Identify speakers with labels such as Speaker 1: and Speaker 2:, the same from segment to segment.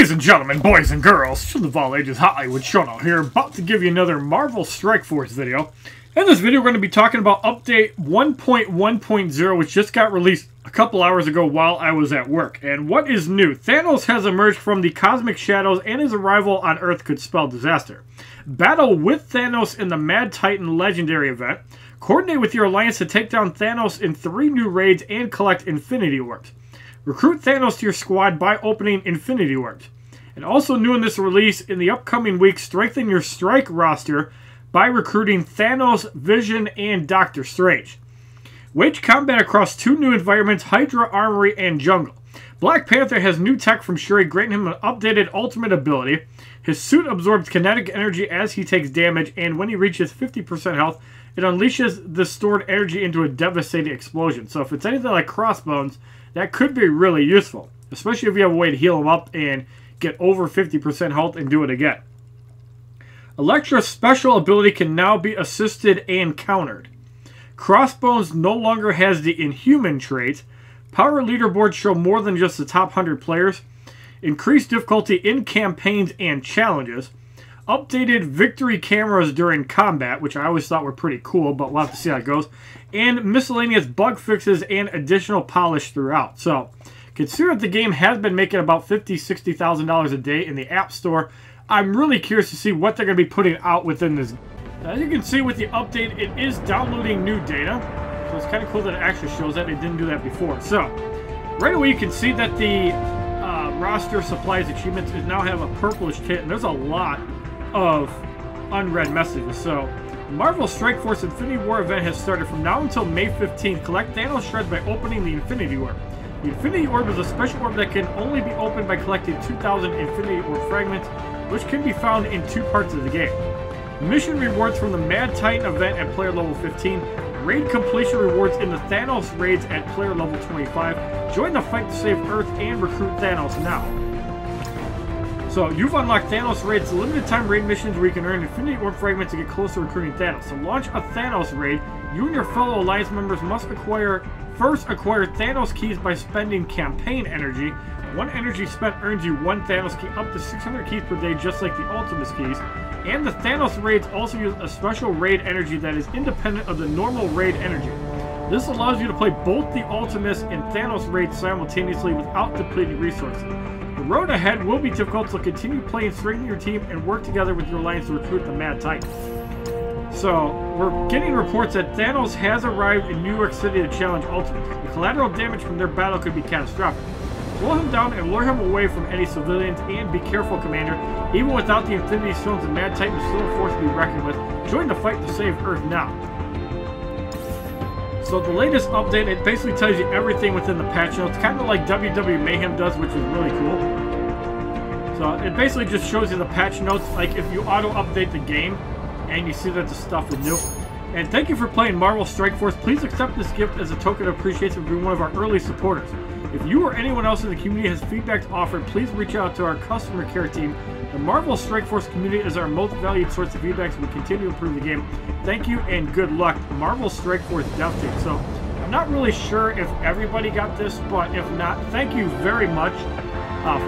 Speaker 1: Ladies and gentlemen, boys and girls, children of all ages, HollywoodShono here, about to give you another Marvel Strike Force video. In this video, we're going to be talking about Update 1.1.0, which just got released a couple hours ago while I was at work. And what is new? Thanos has emerged from the cosmic shadows, and his arrival on Earth could spell disaster. Battle with Thanos in the Mad Titan Legendary event. Coordinate with your alliance to take down Thanos in 3 new raids and collect Infinity Orbs. Recruit Thanos to your squad by opening Infinity Orbs. And also new in this release, in the upcoming week, strengthen your Strike roster by recruiting Thanos, Vision, and Doctor Strange. Wage combat across 2 new environments, Hydra, Armory, and Jungle. Black Panther has new tech from Shuri, granting him an updated ultimate ability. His suit absorbs kinetic energy as he takes damage, and when he reaches 50% health, it unleashes the stored energy into a devastating explosion. So if it's anything like Crossbones, that could be really useful, especially if you have a way to heal him up and get over 50% health and do it again. Elektra's special ability can now be assisted and countered. Crossbones no longer has the Inhuman trait. Power leaderboards show more than just the top 100 players. Increased difficulty in campaigns and challenges. Updated victory cameras during combat, which I always thought were pretty cool, but we'll have to see how it goes. And miscellaneous bug fixes and additional polish throughout. So, consider that the game has been making about $50,000 to $60,000 a day in the App Store. I'm really curious to see what they're going to be putting out within this. As you can see with the update, it is downloading new data. So it's kind of cool that it actually shows that. It didn't do that before. So, right away you can see that the roster supplies achievements is now have a purplish tint. And there's a lot of unread messages. So, the Marvel Strike Force Infinity War event has started. From now until May 15th, collect Thanos shards by opening the Infinity Orb. The Infinity Orb is a special orb that can only be opened by collecting 2,000 Infinity Orb fragments, which can be found in 2 parts of the game. Mission rewards from the Mad Titan event at player level 15. Raid completion rewards in the Thanos raids at player level 25. Join the fight to save Earth and recruit Thanos now. So, you've unlocked Thanos raids, limited time raid missions where you can earn Infinity Orb fragments to get closer to recruiting Thanos. To launch a Thanos raid, you and your fellow Alliance members must first acquire Thanos keys by spending campaign energy. 1 energy spent earns you 1 Thanos key, up to 600 keys per day, just like the Ultimus keys. And the Thanos raids also use a special raid energy that is independent of the normal raid energy. This allows you to play both the Ultimus and Thanos raids simultaneously without depleting resources. The road ahead will be difficult, so continue playing, strengthen your team, and work together with your alliance to recruit the Mad Titan. So, we're getting reports that Thanos has arrived in New York City to challenge Ultimus. The collateral damage from their battle could be catastrophic. Slow him down and lure him away from any civilians, and be careful, Commander. Even without the Infinity Stones, the Mad Titan is still a force to be reckoned with. Join the fight to save Earth now. So the latest update, it basically tells you everything within the patch notes, kind of like WWE Mayhem does, which is really cool. So it basically just shows you the patch notes, like if you auto-update the game, and you see that the stuff is new. And thank you for playing Marvel Strike Force. Please accept this gift as a token of appreciation for being one of our early supporters. If you or anyone else in the community has feedback to offer, please reach out to our customer care team. The Marvel Strike Force community is our most valued source of feedback, so we continue to improve the game. Thank you and good luck. Marvel Strike Force Dev Team. So, I'm not really sure if everybody got this, but if not, thank you very much,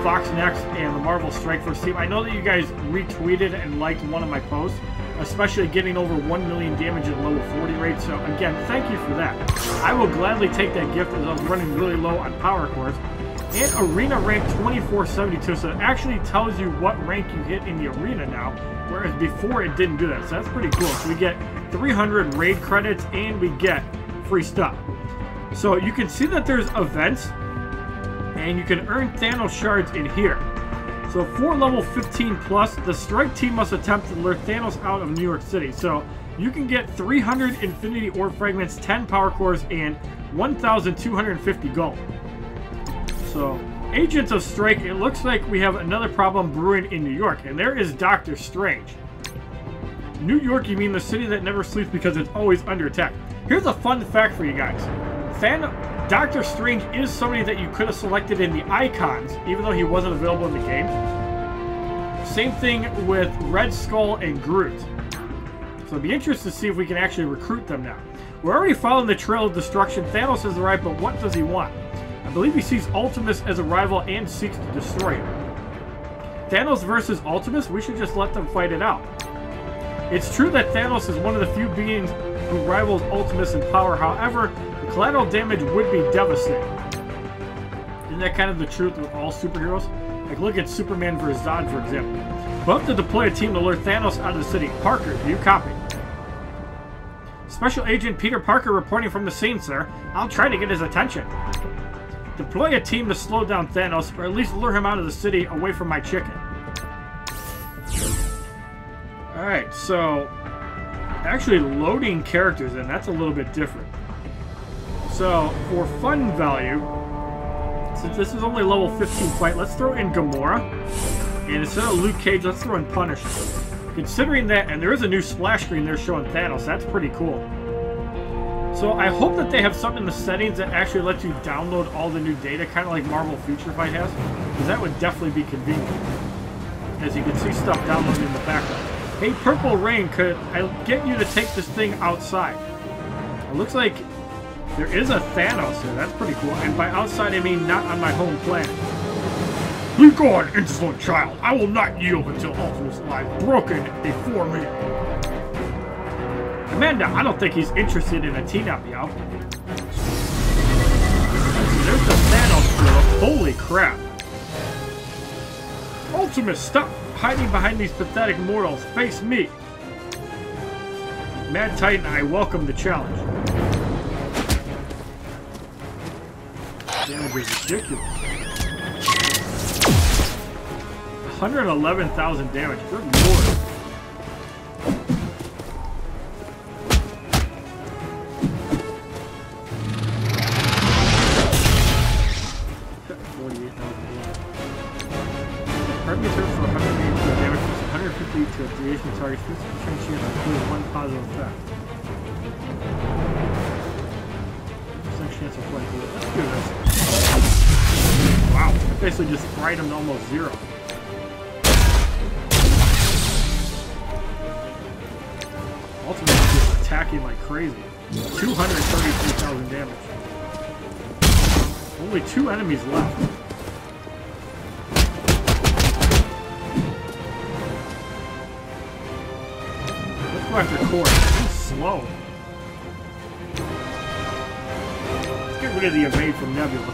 Speaker 1: Fox Next and the Marvel Strike Force team. I know that you guys retweeted and liked one of my posts, especially getting over 1 million damage at level 40 rate. So again, thank you for that. I will gladly take that gift, as I was running really low on power cores. And arena rank 2472, so it actually tells you what rank you hit in the arena now, whereas before it didn't do that. So that's pretty cool. So we get 300 raid credits and we get free stuff. So you can see that there's events, and you can earn Thanos shards in here. So for level 15 plus, the strike team must attempt to lure Thanos out of New York City. So you can get 300 Infinity Orb fragments, 10 power cores, and 1,250 gold. So, Agents of Strike, it looks like we have another problem brewing in New York, and there is Doctor Strange. New York, you mean the city that never sleeps because it's always under attack. Here's a fun fact for you guys. Doctor Strange is somebody that you could have selected in the icons, even though he wasn't available in the game. Same thing with Red Skull and Groot. So it'd be interesting to see if we can actually recruit them now. We're already following the trail of destruction. Thanos has arrived, but what does he want? I believe he sees Ultimus as a rival and seeks to destroy him. Thanos versus Ultimus, we should just let them fight it out. It's true that Thanos is one of the few beings who rivals Ultimus in power, however, the collateral damage would be devastating. Isn't that kind of the truth with all superheroes? Like, look at Superman vs. Zod, for example. We'll have to deploy a team to lure Thanos out of the city. Parker, do you copy? Special Agent Peter Parker reporting from the scene, sir. I'll try to get his attention. Deploy a team to slow down Thanos, or at least lure him out of the city away from my chicken. Alright, so actually loading characters in, that's a little bit different. So, for fun value, since this is only level 15 fight, let's throw in Gamora. And instead of Luke Cage, let's throw in Punisher. Considering that, and there is a new splash screen there showing Thanos, that's pretty cool. So I hope that they have something in the settings that actually lets you download all the new data, kind of like Marvel Future Fight has. Because that would definitely be convenient. As you can see stuff downloading in the background. Hey, Purple Rain, could I get you to take this thing outside? It looks like there is a Thanos here. That's pretty cool. And by outside, I mean not on my home planet. You go on, insolent child. I will not yield until Ultimus lies broken before me. Amanda, I don't think he's interested in a team-up, yo. There's the Thanos drill. Holy crap. Ultimus, stop hiding behind these pathetic mortals. Face me. Mad Titan, I welcome the challenge. Damage is ridiculous. 111,000 damage. Good lord. Target 50% chance of one positive effect. 50% chance of flight. Let's do this. Wow, I basically just fried him to almost zero. Ultimately just attacking like crazy. 233,000 damage. Only 2 enemies left. After course, it's slow. Let's get rid of the evade from Nebula.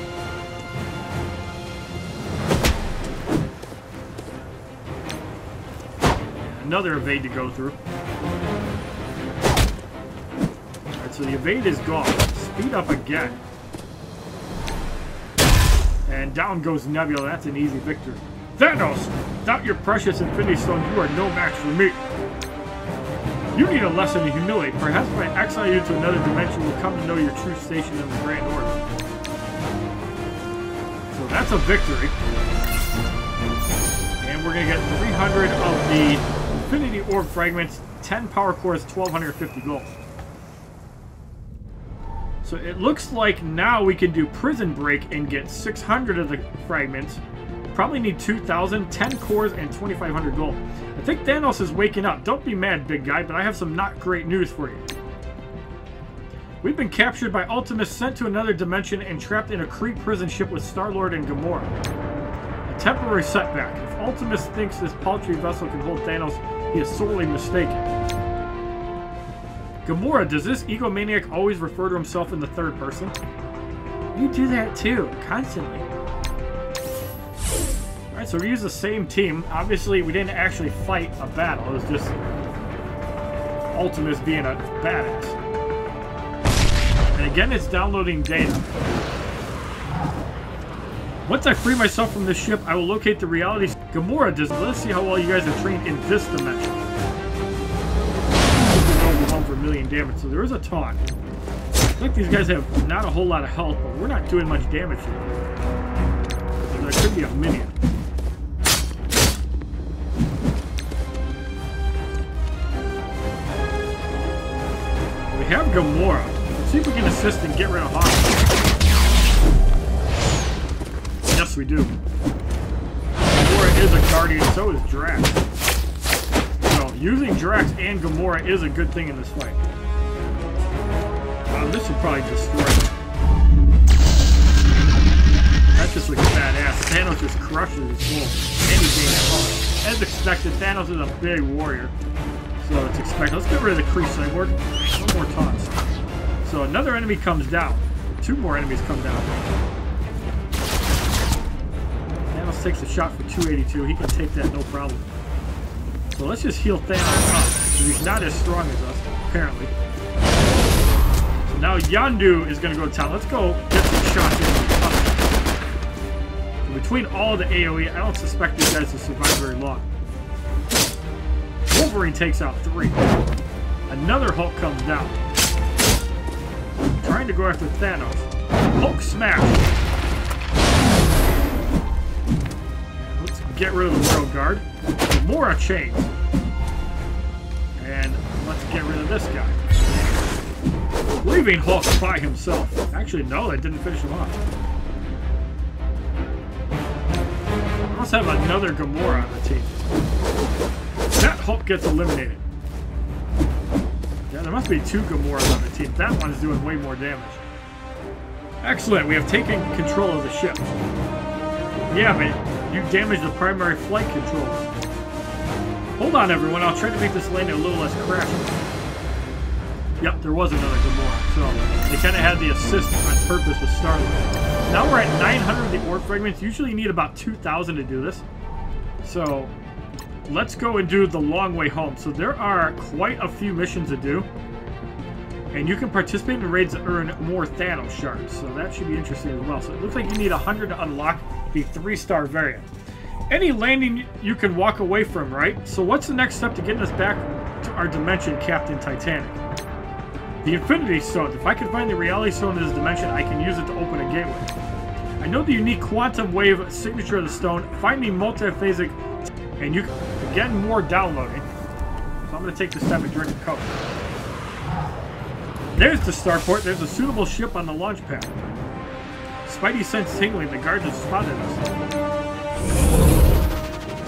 Speaker 1: Another evade to go through. Alright, so the evade is gone. Speed up again. And down goes Nebula. That's an easy victory. Thanos! Without your precious Infinity Stone, you are no match for me. You need a lesson in humility. Perhaps if I exile you to another dimension, you'll come to know your true station in the Grand Orb. So that's a victory. And we're going to get 300 of the Infinity Orb fragments, 10 power cores, 1,250 gold. So it looks like now we can do Prison Break and get 600 of the fragments. Probably need 2,000, 10 cores, and 2,500 gold. I think Thanos is waking up. Don't be mad, big guy, but I have some not great news for you. We've been captured by Ultimus, sent to another dimension, and trapped in a Kree prison ship with Star-Lord and Gamora. A temporary setback. If Ultimus thinks this paltry vessel can hold Thanos, he is sorely mistaken. Gamora, does this egomaniac always refer to himself in the third person? You do that too, constantly. Alright, so we use the same team. Obviously, we didn't actually fight a battle. It was just Ultimus being a badass. And again, it's downloading data. Once I free myself from this ship, I will locate the reality. Gamora, let's see how well you guys are trained in this dimension. Home for a million damage, so there is a taunt. I think these guys have not a whole lot of health, but we're not doing much damage to them. So there could be a minion. We have Gamora. Let's see if we can assist and get rid of Hawk. Yes, we do. Gamora is a guardian, so is Drax. So, using Drax and Gamora is a good thing in this fight. This will probably destroy it. That This just looks badass. Thanos just crushes his soul. And he gains health. As expected, Thanos is a big warrior. So it's expected. Let's get rid of the Kree cyborg. No more taunts. So another enemy comes down. 2 more enemies come down. Thanos takes a shot for 282. He can take that no problem. So let's just heal Thanos up. Because he's not as strong as us, apparently. So now Yondu is going to go to town. Let's go get some shots in. So between all the AoE, I don't suspect these guys to survive very long. Wolverine takes out 3. Another Hulk comes down. Trying to go after Thanos. Hulk smash. And let's get rid of the Royal Guard. Gamora chains. And let's get rid of this guy. Leaving Hulk by himself. Actually, no, that didn't finish him off. Let's have another Gamora on the team. That Hulk gets eliminated. Yeah, there must be 2 Gamoras on the team. That one's doing way more damage. Excellent, we have taken control of the ship. Yeah, but you damaged the primary flight controls. Hold on, everyone. I'll try to make this landing a little less crashy. Yep, there was another Gamora. So they kind of had the assist on purpose with Star-Lord. Now we're at 900 of the Orb fragments. Usually you need about 2,000 to do this. So let's go and do the long way home. So there are quite a few missions to do. And you can participate in raids that earn more Thanos shards. So that should be interesting as well. So it looks like you need 100 to unlock the 3-star variant. Any landing you can walk away from, right? So what's the next step to getting us back to our dimension, Captain Titanic? The Infinity Stone. If I can find the Reality Stone in this dimension, I can use it to open a gateway. I know the unique quantum wave signature of the stone. Find the multiphasic, and you can, again, more downloading. So I'm going to take this time to drink a Coke. There's the starport. There's a suitable ship on the launch pad. Spidey sense tingling. The guards have spotted us.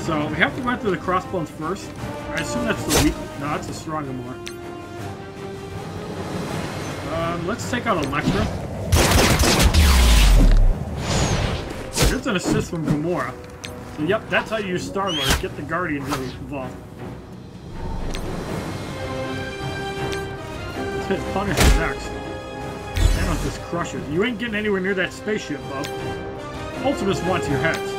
Speaker 1: So we have to go after the crossbones first. I assume that's the weak. No, that's the stronger more. Let's take out Elektra. There's an assist from Gamora. So yep, that's how you use Star-Lord. Get the Guardians involved. Let's hit Punisher next. Thanos just crushes. You ain't getting anywhere near that spaceship, bub. Ultimus wants your heads.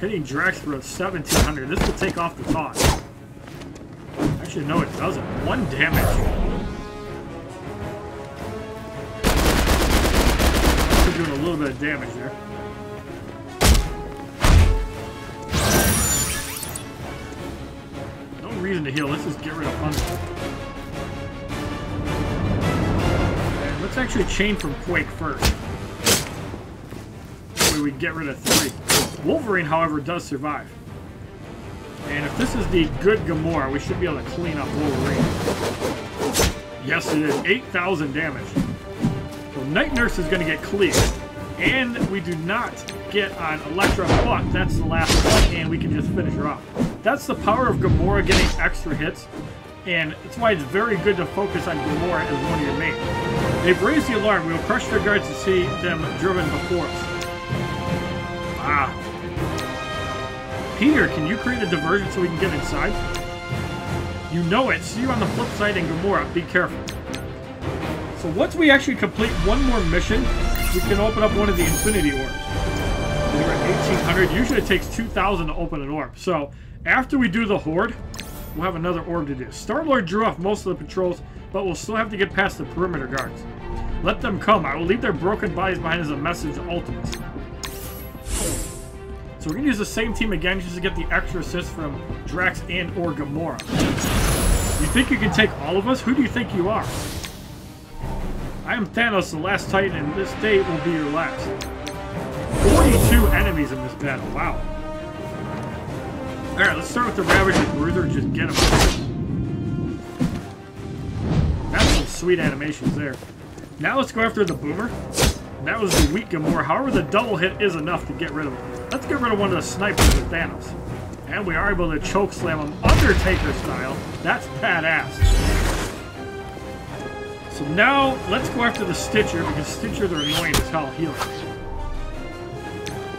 Speaker 1: Hitting Drax for 1,700. This will take off the taunt. Actually, no, it doesn't. 1 damage. We're doing a little bit of damage there. No reason to heal. Let's just get rid of Punisher. And let's actually chain from Quake first. That way we get rid of 3. Wolverine, however, does survive. And if this is the good Gamora, we should be able to clean up Wolverine. Yes, it is. 8,000 damage. So Night Nurse is going to get cleared. And we do not get on Elektra, but that's the last one, and we can just finish her off. That's the power of Gamora getting extra hits. And that's why it's very good to focus on Gamora as one of your main. They've raised the alarm. We will crush their guards to see them driven before us. Ah. Peter, can you create a diversion so we can get inside? You know it. See you on the flip side, and Gamora, be careful. So once we actually complete one more mission, we can open up one of the Infinity Orbs. We're at 1,800. Usually it takes 2,000 to open an orb. So after we do the Horde, we'll have another orb to do. Star-Lord drew off most of the patrols, but we'll still have to get past the perimeter guards. Let them come. I will leave their broken bodies behind as a message to Ultimus. So we're going to use the same team again just to get the extra assist from Drax and or Gamora. You think you can take all of us? Who do you think you are? I am Thanos, the last Titan, and this day will be your last. 42 enemies in this battle. Wow. Alright, let's start with the Ravager Bruiser and just get him. That's some sweet animations there. Now let's go after the Boomer. That was the weak Gamora. However, the double hit is enough to get rid of him. Let's get rid of one of the snipers with Thanos. And we are able to choke slam him Undertaker style. That's badass. So now, let's go after the Stitcher, because Stitchers are annoying as hell healing.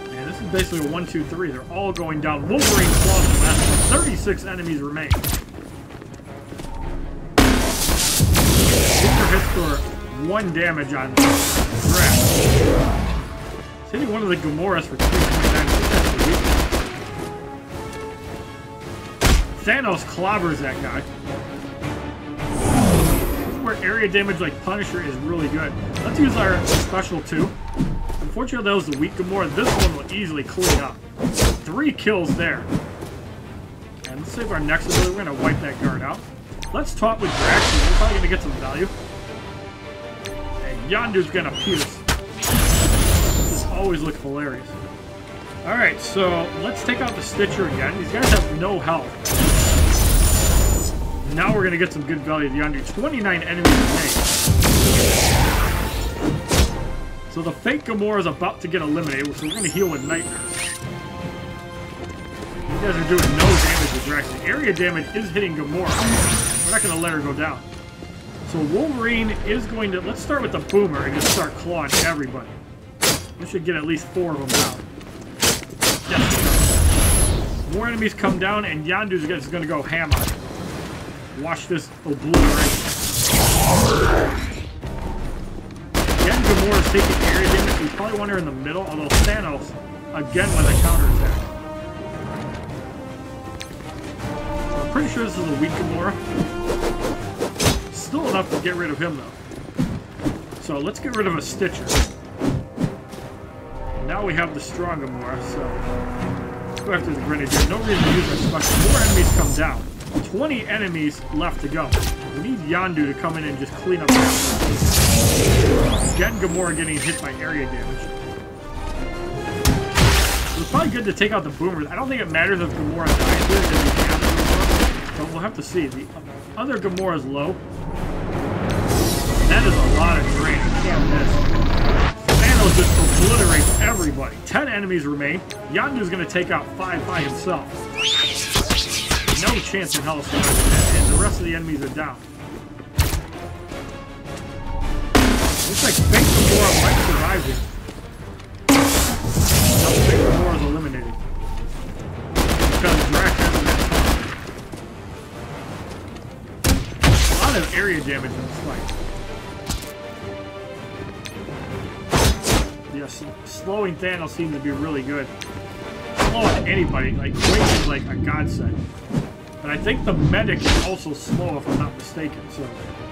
Speaker 1: And this is basically a 1, 2, 3. They're all going down. Wolverine claws the last 36 enemies remain. Stitcher hits for 1 damage on Drax. He's hitting one of the Gamoras for 3.9%. Thanos clobbers that guy. This is where area damage like Punisher is really good. Let's use our special 2. Unfortunately, that was the weak Gamora. This one will easily clean up. 3 kills there. And let's save our next ability. We're going to wipe that guard out. Let's talk with Drax. We're probably going to get some value. And Yondu's going to pierce. This always looks hilarious. Alright, so let's take out the Stitcher again. These guys have no health. Now we're going to get some good value. The under 29 enemies remain. So the fake Gamora is about to get eliminated, so we're going to heal with Nightmares. You guys are doing no damage with Drax. The area damage is hitting Gamora. We're not going to let her go down. So Wolverine is going to... Let's start with the Boomer and just start clawing everybody. We should get at least 4 of them down. Yes, more enemies come down, and Yondu's is going to go ham on it. Watch this obliteration. Again, Gamora's taking area damage. We probably want her in the middle, although Thanos, again, with a counterattack. I'm pretty sure this is a weak Gamora. Still enough to get rid of him, though. So let's get rid of a Stitcher. Now we have the strong Gamora, so let's go after the Grenadier. No reason to use our special. More enemies come down. 20 enemies left to go. We need Yondu to come in and just clean up that. Again, Gamora getting hit by area damage. It's probably good to take out the Boomers. I don't think it matters if Gamora dies here, because we have the Gamora, but we'll have to see. The other Gamora is low. That is a lot of drain. Can't miss. Thanos just obliterates everybody. 10 enemies remain. Yondu's going to take out 5 by himself. No chance in hell of surviving, and the rest of the enemies are down. Looks like fake Gamora might survive here. Now fake Gamora is eliminated. Because Drax hasn't been caught. A lot of area damage in this fight. Yeah, slowing Thanos seems to be really good. Slowing anybody, like Quake is like a godsend. And I think the medic is also slow if I'm not mistaken, so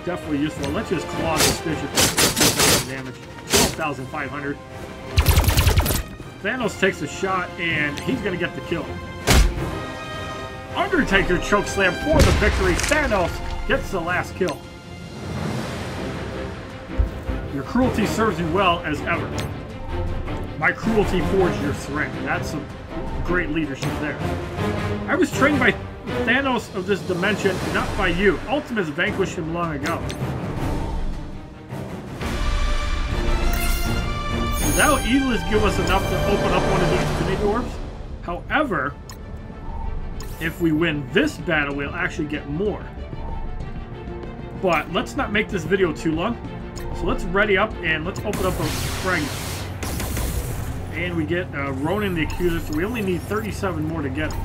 Speaker 1: definitely useful. Let's just claw the Stitcher for 12,000 damage. 12,500. Thanos takes a shot and he's gonna get the kill. Undertaker chokeslam for the victory. Thanos gets the last kill. Your cruelty serves you well as ever. My cruelty forged your strength. That's some great leadership there. I was trained by Thanos of this dimension, not by you. Ultimates vanquished him long ago. That'll easily give us enough to open up one of the Infinity Orbs. However, if we win this battle, we'll actually get more. But let's not make this video too long. So let's ready up and let's open up a fragment. And we get Ronan the Accuser, so we only need 37 more to get it.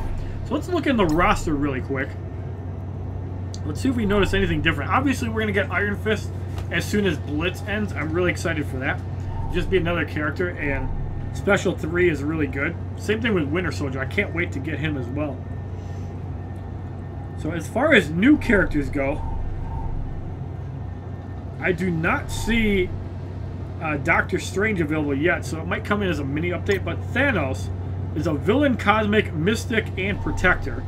Speaker 1: So let's look in the roster really quick. Let's see if we notice anything different. Obviously, we're going to get Iron Fist as soon as Blitz ends. I'm really excited for that. Just be another character, and Special 3 is really good. Same thing with Winter Soldier. I can't wait to get him as well. So as far as new characters go, I do not see Doctor Strange available yet, so it might come in as a mini update, but Thanos is a villain, cosmic, mystic, and protector.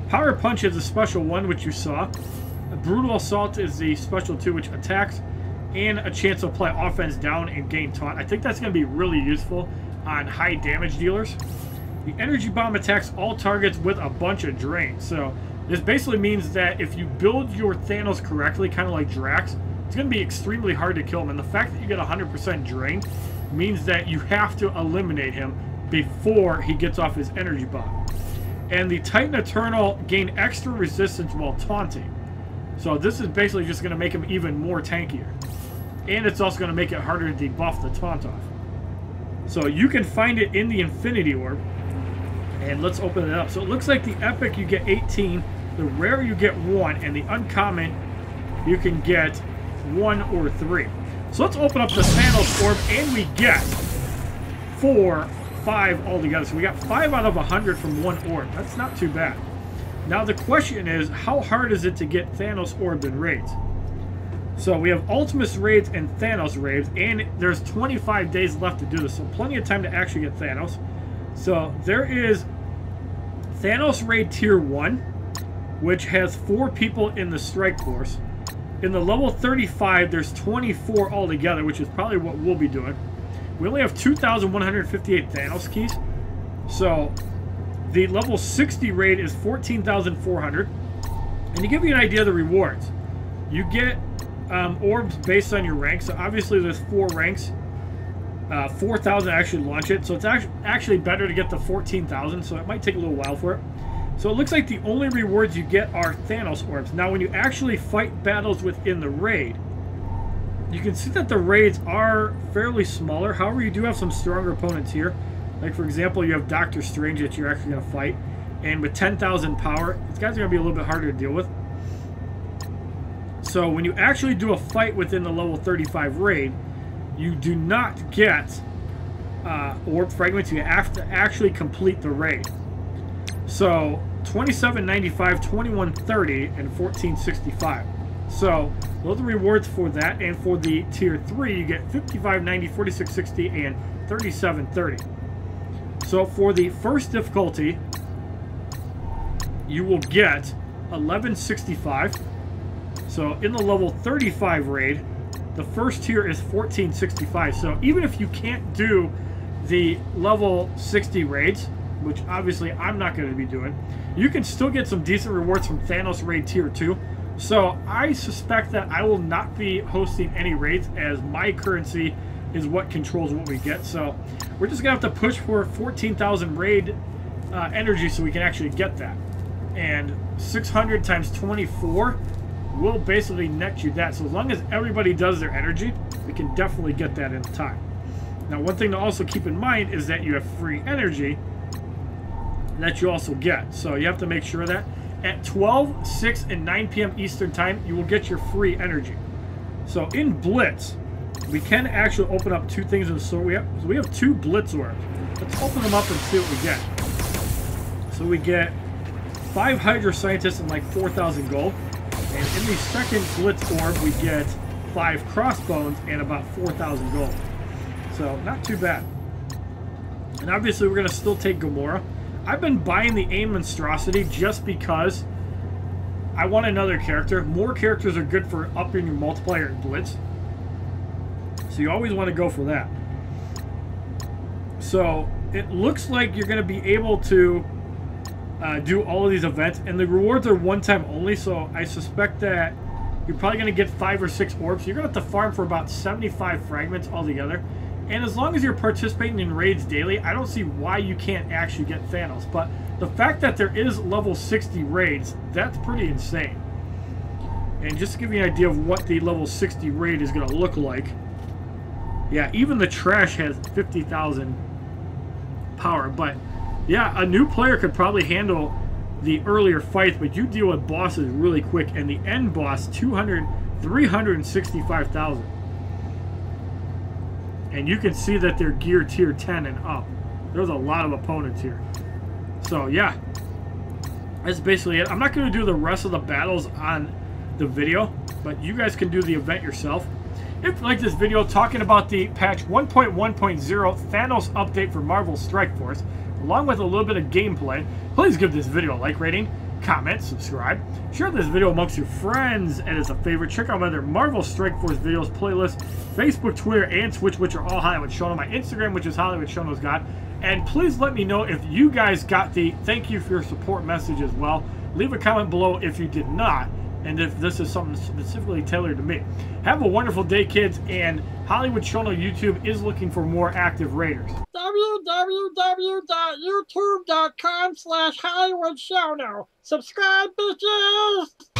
Speaker 1: Power Punch is a special 1, which you saw. A Brutal Assault is the special 2, which attacks, and a chance to apply offense down and gain taunt. I think that's going to be really useful on high damage dealers. The Energy Bomb attacks all targets with a bunch of drain. So this basically means that if you build your Thanos correctly, kind of like Drax, it's going to be extremely hard to kill him. And the fact that you get 100% drain means that you have to eliminate him before he gets off his Energy Bomb. And the Titan Eternal gain extra resistance while taunting. So this is basically just going to make him even more tankier. And it's also going to make it harder to debuff the taunt off. So you can find it in the Infinity Orb. And let's open it up. So it looks like the Epic you get 18, the Rare you get 1, and the Uncommon you can get 1 or 3. So let's open up the Thanos Orb, and we get 5 altogether. So we got 5 out of 100 from 1 orb. That's not too bad. Now the question is, how hard is it to get Thanos Orbs in raids? So we have Ultimus raids and Thanos raids, and there's 25 days left to do this, so plenty of time to actually get Thanos. So there is Thanos raid tier 1, which has 4 people in the strike force. In the level 35, there's 24 altogether, which is probably what we'll be doing. We only have 2,158 Thanos keys. So the level 60 raid is 14,400. And to give you an idea of the rewards, you get orbs based on your rank. So obviously there's 4 ranks. 4,000 actually launch it. So it's actually better to get the 14,000. So it might take a little while for it. So it looks like the only rewards you get are Thanos orbs. Now when you actually fight battles within the raid, you can see that the raids are fairly smaller. However, you do have some stronger opponents here. Like for example, you have Doctor Strange that you're actually going to fight. And with 10,000 power, these guys are going to be a little bit harder to deal with. So when you actually do a fight within the level 35 raid, you do not get orb fragments. You have to actually complete the raid. So 27.95, 21.30, and 14.65. So those are the rewards for that. And for the tier 3, you get 55.90, 46.60, and 37.30. So for the first difficulty, you will get 11.65. So in the level 35 raid, the first tier is 14.65. So even if you can't do the level 60 raids, which obviously I'm not going to be doing, you can still get some decent rewards from Thanos Raid Tier 2. So I suspect that I will not be hosting any raids, as my currency is what controls what we get. So we're just going to have to push for 14,000 raid energy so we can actually get that. And 600 times 24 will basically net you that. So as long as everybody does their energy, we can definitely get that in time. Now one thing to also keep in mind is that you have free energy that you also get. So you have to make sure that at 12, 6, and 9 p.m. Eastern Time, you will get your free energy. So in Blitz, we can actually open up 2 things in the store. We have 2 Blitz orbs. Let's open them up and see what we get. So we get 5 Hydra Scientists and like 4,000 gold. And in the second Blitz orb, we get 5 Crossbones and about 4,000 gold. So not too bad. And obviously we're going to still take Gamora. I've been buying the AIM Monstrosity just because I want another character. More characters are good for upping your multiplier in Blitz. So you always want to go for that. So it looks like you're going to be able to do all of these events. And the rewards are one-time only. So I suspect that you're probably going to get 5 or 6 orbs. You're going to have to farm for about 75 fragments altogether. And as long as you're participating in raids daily, I don't see why you can't actually get Thanos. But the fact that there is level 60 raids, that's pretty insane. And just to give you an idea of what the level 60 raid is going to look like. Yeah, even the trash has 50,000 power. But yeah, a new player could probably handle the earlier fights, but you deal with bosses really quick. And the end boss, 365,000. And you can see that they're gear tier 10 and up. There's a lot of opponents here. So yeah, that's basically it. I'm not going to do the rest of the battles on the video, but you guys can do the event yourself. If you like this video talking about the patch 1.1.0 Thanos update for Marvel Strike Force, along with a little bit of gameplay, please give this video a like rating, comment, subscribe, share this video amongst your friends, and as a favorite, check out my other Marvel Strike Force videos, playlists, Facebook, Twitter, and Twitch, which are all HollywoodShono, my Instagram, which is HollywoodShono's God. And please let me know if you guys got the thank you for your support message as well. Leave a comment below if you did not, and if this is something specifically tailored to me. Have a wonderful day, kids, and HollywoodShono YouTube is looking for more active raiders.
Speaker 2: www.youtube.com/HollywoodShono. Subscribe, bitches!